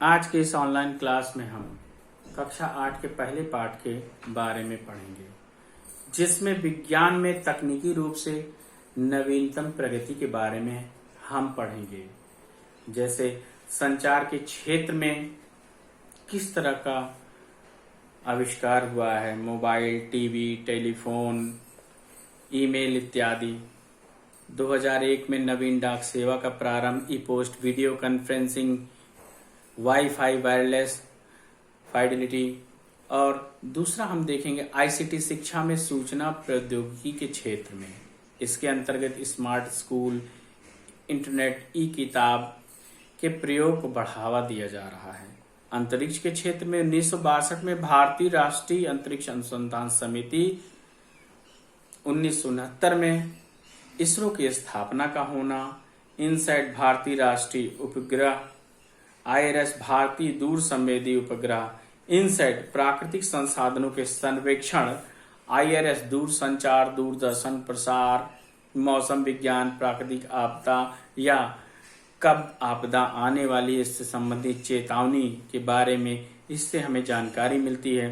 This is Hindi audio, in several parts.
आज के इस ऑनलाइन क्लास में हम कक्षा 8 के पहले पाठ के बारे में पढ़ेंगे, जिसमें विज्ञान में तकनीकी रूप से नवीनतम प्रगति के बारे में हम पढ़ेंगे। जैसे संचार के क्षेत्र में किस तरह का आविष्कार हुआ है, मोबाइल, टीवी, टेलीफोन, ईमेल इत्यादि। 2001 में नवीन डाक सेवा का प्रारंभ, e post, video conferencing, Wi-Fi, wireless fidelity. और दूसरा हम देखेंगे आईसीटी, शिक्षा में सूचना प्रौद्योगिकी के क्षेत्र में। इसके अंतर्गत स्मार्ट स्कूल, इंटरनेट, ई किताब के प्रयोग को बढ़ावा दिया जा रहा है। अंतरिक्ष के क्षेत्र में 1962 में भारतीय राष्ट्रीय अंतरिक्ष अनुसंधान समिति, 1969 में इसरो की स्थापना का होना, इनसैट भारतीय राष्ट्रीय उपग्रह, आईआरएस भारतीय दूर संवेदी उपग्रह, इनसैट प्राकृतिक संसाधनों के सर्वेक्षण, आईआरएस दूर संचार, दूरदर्शन प्रसार, मौसम विज्ञान, प्राकृतिक आपदा या कब आपदा आने वाली इससे संबंधित चेतावनी के बारे में इससे हमें जानकारी मिलती है।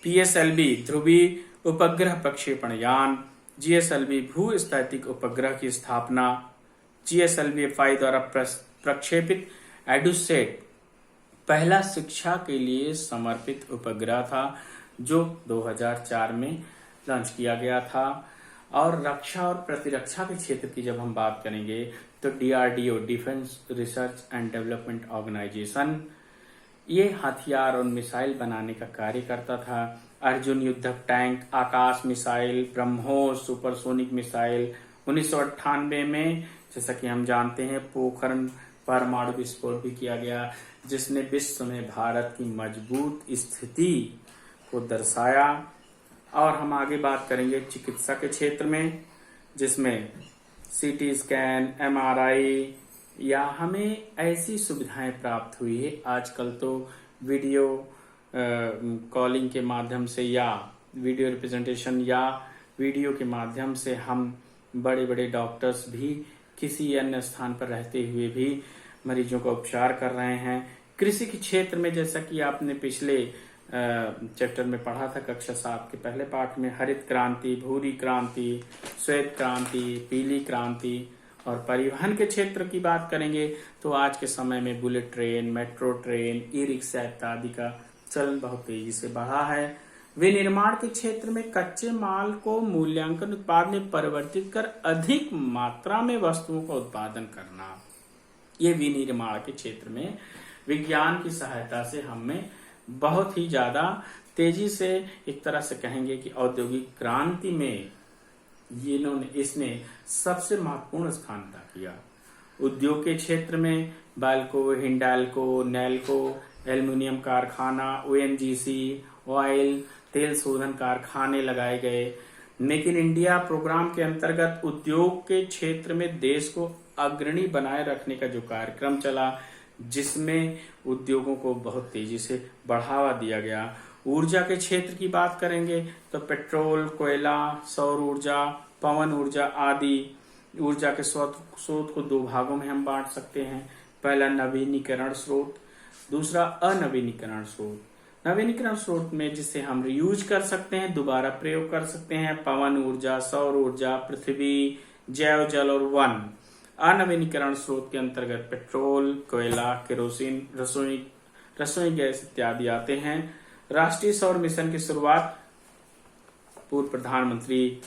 पीएसएलवी ध्रुवीय उपग्रह प्रक्षेपण यान, जीएसएलवी भूस्थैतिक उपग्रह की स्थापना, जीएसएलवी-5 द्वारा प्रक्षेपित एडुसेट पहला शिक्षा के लिए समर्पित उपग्रह था जो 2004 में लॉन्च किया गया था। और रक्षा और प्रतिरक्षा के क्षेत्र की जब हम बात करेंगे तो DRDO, defence research and development organisation, ये हथियार और मिसाइल बनाने का कार्य करता था। अर्जुन युद्धक टैंक, आकाश मिसाइल, ब्रह्मोस सुपरसोनिक मिसाइल। 1998 में जैसा कि हम जानते हैं पोखरण परमाणु विस्फोट भी किया गया, जिसने विश्व में भारत की मजबूत स्थिति को दर्शाया। और हम आगे बात करेंगे चिकित्सा के क्षेत्र में, जिसमें सीटी स्कैन, एमआरआई या हमें ऐसी सुविधाएं प्राप्त हुई है। आजकल तो वीडियो कॉलिंग के माध्यम से या वीडियो रिप्रेजेंटेशन या वीडियो के माध्यम से हम बड़े बड़े डॉक्टर्स भी किसी अन्य स्थान पर रहते हुए भी मरीजों का उपचार कर रहे हैं। कृषि के क्षेत्र में जैसा कि आपने पिछले चैप्टर में पढ़ा था कक्षा 7 के पहले पाठ में, हरित क्रांति, भूरी क्रांति, श्वेत क्रांति, पीली क्रांति। और परिवहन के क्षेत्र की बात करेंगे तो आज के समय में bullet train, metro train, e rickshaw इत्यादि का चलन बहुत तेजी से बढ़ा है। विनिर्माण के क्षेत्र में कच्चे माल को मूल्यांकन उत्पाद में परिवर्तित कर अधिक मात्रा में वस्तुओं का उत्पादन करना, ये विनिर्माण के क्षेत्र में विज्ञान की सहायता से हमें बहुत ही ज्यादा तेजी से, एक तरह से कहेंगे कि औद्योगिक क्रांति में इसने सबसे महत्वपूर्ण स्थान अदा किया। उद्योग के क्षेत्र में बाल्को, हिंडाल्को, नेल्को, एल्युमिनियम कारखाना, ओएनजीसी, ऑयल, तेल शोधन कारखाने लगाए गए। मेक इन इंडिया प्रोग्राम के अंतर्गत उद्योग के क्षेत्र में देश को अग्रणी बनाए रखने का जो कार्यक्रम चला, जिसमें उद्योगों को बहुत तेजी से बढ़ावा दिया गया। ऊर्जा के क्षेत्र की बात करेंगे तो पेट्रोल, कोयला, सौर ऊर्जा, पवन ऊर्जा आदि ऊर्जा के स्रोत को 2 भागों में हम बांट सकते हैं। पहला नवीनीकरण स्रोत, दूसरा अनवीनीकरण स्रोत। नवीनीकरण स्रोत में जिसे हम रीयूज कर सकते हैं, दोबारा प्रयोग कर सकते हैं, पवन ऊर्जा, सौर ऊर्जा, पृथ्वी, जैव जल और वन। अनवीनीकरण स्रोत के अंतर्गत पेट्रोल, कोयला, केरोसिन, रसोई गैस इत्यादि आते हैं। राष्ट्रीय सौर मिशन की शुरुआत पूर्व प्रधानमंत्री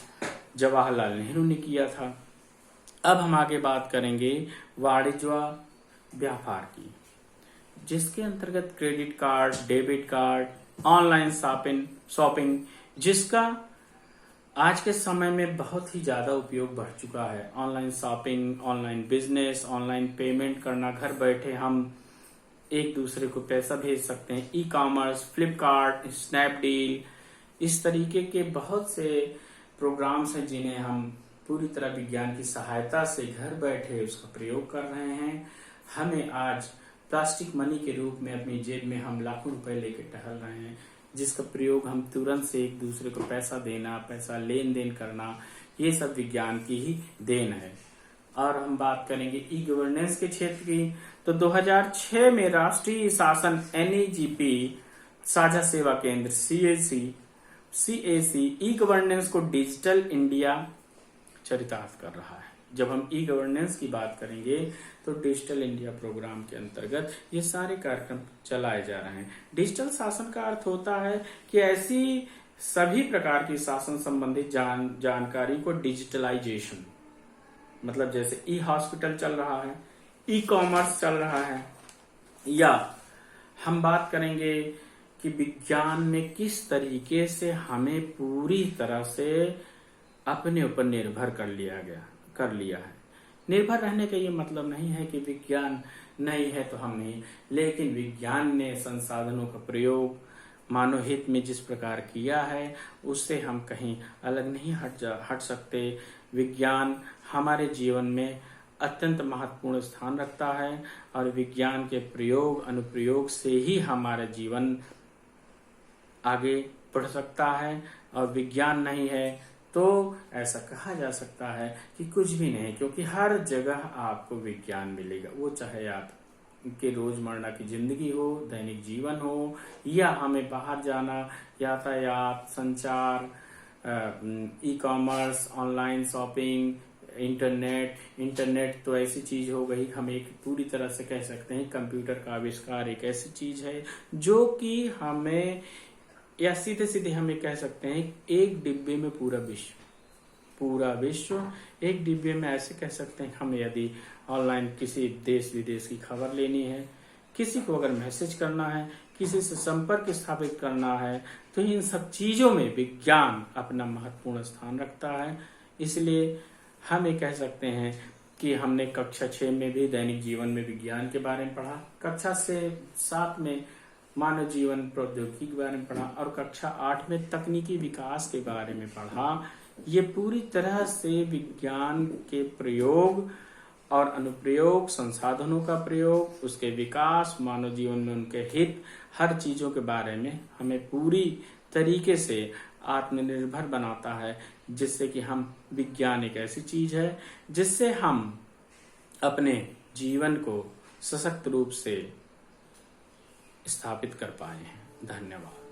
जवाहरलाल नेहरू ने किया था। अब हम आगे बात करेंगे वाणिज्य व्यापार की, जिसके अंतर्गत credit card, debit card, online shopping, जिसका आज के समय में बहुत ही ज्यादा उपयोग बढ़ चुका है। Online shopping, online business, online payment करना, घर बैठे हम एक दूसरे को पैसा भेज सकते हैं। ई कॉमर्स, फ्लिपकार्ट, स्नैपडील, इस तरीके के बहुत से प्रोग्राम्स हैं जिन्हें हम पूरी तरह विज्ञान की सहायता से घर बैठे उसका प्रयोग कर रहे हैं। हमें आज प्लास्टिक मनी के रूप में अपनी जेब में हम लाखों रुपए लेके टहल रहे हैं, जिसका प्रयोग हम तुरंत से एक दूसरे को पैसा देना, पैसा लेन देन करना, ये सब विज्ञान की ही देन है। और हम बात करेंगे ई गवर्नेंस के क्षेत्र की, तो 2006 में राष्ट्रीय शासन NEGP साझा सेवा केंद्र CAC ई गवर्नेंस को डिजिटल इंडिया चरितार्थ कर रहा है। जब हम ई गवर्नेंस की बात करेंगे तो डिजिटल इंडिया प्रोग्राम के अंतर्गत ये सारे कार्यक्रम चलाए जा रहे हैं। डिजिटल शासन का अर्थ होता है कि ऐसी सभी प्रकार की शासन संबंधी जानकारी को डिजिटलाइजेशन, मतलब जैसे ई हॉस्पिटल चल रहा है, ई कॉमर्स चल रहा है, या हम बात करेंगे कि विज्ञान में किस तरीके से हमें पूरी तरह से अपने ऊपर निर्भर कर लिया है। निर्भर रहने का ये मतलब नहीं है कि विज्ञान नहीं है तो हम नहीं, लेकिन विज्ञान ने संसाधनों का प्रयोग मानव हित में जिस प्रकार किया है उससे हम कहीं अलग नहीं हट सकते। विज्ञान हमारे जीवन में अत्यंत महत्वपूर्ण स्थान रखता है और विज्ञान के प्रयोग अनुप्रयोग से ही हमारा जीवन आगे बढ़ सकता है। और विज्ञान नहीं है तो ऐसा कहा जा सकता है कि कुछ भी नहीं, क्योंकि हर जगह आपको विज्ञान मिलेगा, वो चाहे आप के रोजमर्रा की जिंदगी हो, दैनिक जीवन हो, या हमें बाहर जाना, यातायात, संचार, e commerce, online shopping, internet तो ऐसी चीज हो गई, हम एक पूरी तरह से कह सकते हैं कंप्यूटर का आविष्कार एक ऐसी चीज है जो कि हमें, या सीधे सीधे हमें कह सकते हैं एक डिब्बे में पूरा विश्व एक डिब्बे में, ऐसे कह सकते हैं। हम यदि ऑनलाइन किसी देश विदेश की खबर लेनी है, किसी को अगर मैसेज करना है, किसी से संपर्क स्थापित करना है, तो इन सब चीजों में विज्ञान अपना महत्वपूर्ण स्थान रखता है। इसलिए हम ये कह सकते हैं कि हमने कक्षा 6 में भी दैनिक जीवन में विज्ञान के बारे में पढ़ा, कक्षा से 7 में मानव जीवन प्रौद्योगिकी के बारे में पढ़ा और कक्षा 8 में तकनीकी विकास के बारे में पढ़ा। ये पूरी तरह से विज्ञान के प्रयोग और अनुप्रयोग, संसाधनों का प्रयोग, उसके विकास, मानव जीवन में उनके हित, हर चीजों के बारे में हमें पूरी तरीके से आत्मनिर्भर बनाता है, जिससे कि हम, विज्ञान एक ऐसी चीज है जिससे हम अपने जीवन को सशक्त रूप से स्थापित कर पाए हैं। धन्यवाद।